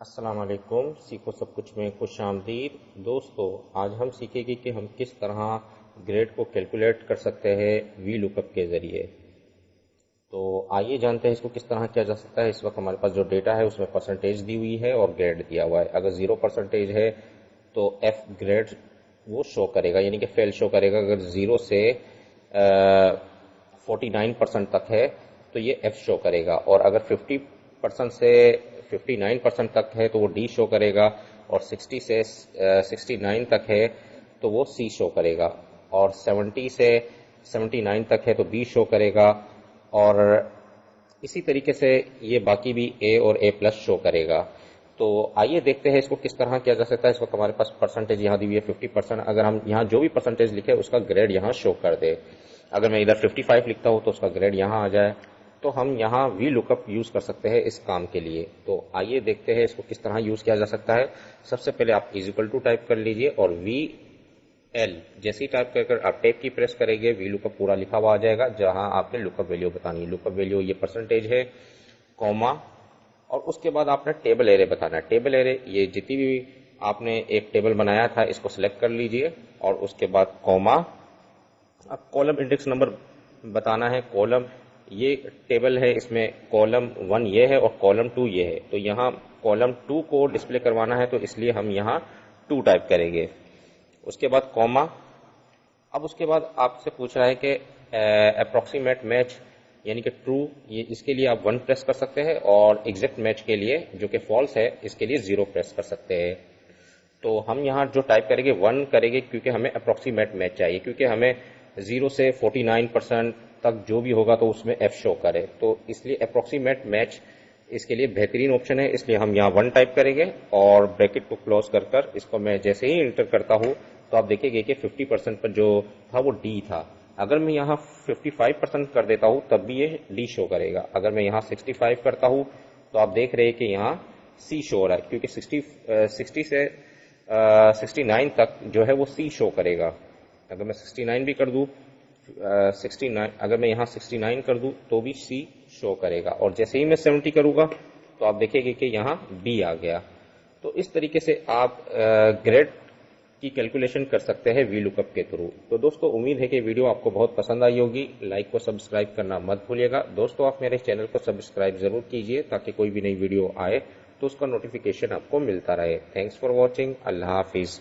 अस्सलाम वालेकुम। सीखो सब कुछ में खुश आमदीद। दोस्तों, आज हम सीखेंगे कि हम किस तरह ग्रेड को कैलकुलेट कर सकते हैं वी लुकअप के ज़रिए। तो आइए जानते हैं इसको किस तरह किया जा सकता है। इस वक्त हमारे पास जो डेटा है उसमें परसेंटेज दी हुई है और ग्रेड दिया हुआ है। अगर 0% है तो एफ ग्रेड वो शो करेगा, यानी कि फेल शो करेगा। अगर 0 से 49% तक है तो ये एफ शो करेगा, और अगर 50% से 59% तक है तो वो डी शो करेगा, और 60 से 69 तक है तो वो सी शो करेगा, और 70 से 79 तक है तो बी शो करेगा, और इसी तरीके से ये बाकी भी ए और ए प्लस शो करेगा। तो आइए देखते हैं इसको किस तरह किया जा सकता है। इस वक्त हमारे पास परसेंटेज यहाँ दी हुई है 50%। अगर हम यहाँ जो भी परसेंटेज लिखे उसका ग्रेड यहाँ शो कर दे। अगर मैं इधर 55 लिखता हूँ तो उसका ग्रेड यहाँ आ जाए, तो हम यहाँ वी लुकअप यूज कर सकते हैं इस काम के लिए। तो आइए देखते हैं इसको किस तरह यूज किया जा सकता है। सबसे पहले आप इज इक्वल टू टाइप कर लीजिए, और वी एल जैसे ही टाइप कर आप टेप की प्रेस करेंगे वी लुकअप पूरा लिखा हुआ आ जाएगा, जहां आपने लुकअप वैल्यू बतानी है। लुकअप वैल्यू ये परसेंटेज है, कॉमा, और उसके बाद आपने टेबल एरे बताना है। टेबल एरे ये जितनी भी आपने एक टेबल बनाया था इसको सिलेक्ट कर लीजिए, और उसके बाद कॉमा। अब कॉलम इंडेक्स नंबर बताना है। कॉलम ये टेबल है, इसमें कॉलम 1 ये है और कॉलम 2 ये है, तो यहाँ कॉलम 2 को डिस्प्ले करवाना है, तो इसलिए हम यहाँ 2 टाइप करेंगे। उसके बाद कॉमा। अब उसके बाद आपसे पूछ रहा है कि अप्रोक्सीमेट मैच यानी कि ट्रू, ये इसके लिए आप 1 प्रेस कर सकते हैं, और एग्जैक्ट मैच के लिए जो कि फॉल्स है इसके लिए 0 प्रेस कर सकते हैं। तो हम यहाँ जो टाइप करेंगे 1 करेंगे, क्योंकि हमें अप्रोक्सीमेट मैच चाहिए, क्योंकि हमें 0 से 49% तक जो भी होगा तो उसमें एफ शो करे, तो इसलिए अप्रोक्सीमेट मैच इसके लिए बेहतरीन ऑप्शन है। इसलिए हम यहाँ 1 टाइप करेंगे, और ब्रैकेट को क्लोज कर कर इसको मैं जैसे ही इंटर करता हूँ तो आप देखेंगे कि 50% पर जो था वो डी था। अगर मैं यहाँ 55% कर देता हूँ तब भी ये डी शो करेगा। अगर मैं यहाँ 65 करता हूँ तो आप देख रहे हैं कि यहाँ सी शो हो रहा है, क्योंकि 60 से 69 तक जो है वो सी शो करेगा। अगर मैं 69 भी कर दूं, 69 अगर मैं यहाँ 69 कर दूं तो भी सी शो करेगा, और जैसे ही मैं 70 करूंगा तो आप देखेंगे कि यहाँ बी आ गया। तो इस तरीके से आप ग्रेड की कैलकुलेशन कर सकते हैं वी लुकअप के थ्रू। तो दोस्तों, उम्मीद है कि वीडियो आपको बहुत पसंद आई होगी। लाइक को सब्सक्राइब करना मत भूलिएगा। दोस्तों, आप मेरे चैनल को सब्सक्राइब जरूर कीजिए ताकि कोई भी नई वीडियो आए तो उसका नोटिफिकेशन आपको मिलता रहे। Thanks for watching. Allah Hafiz.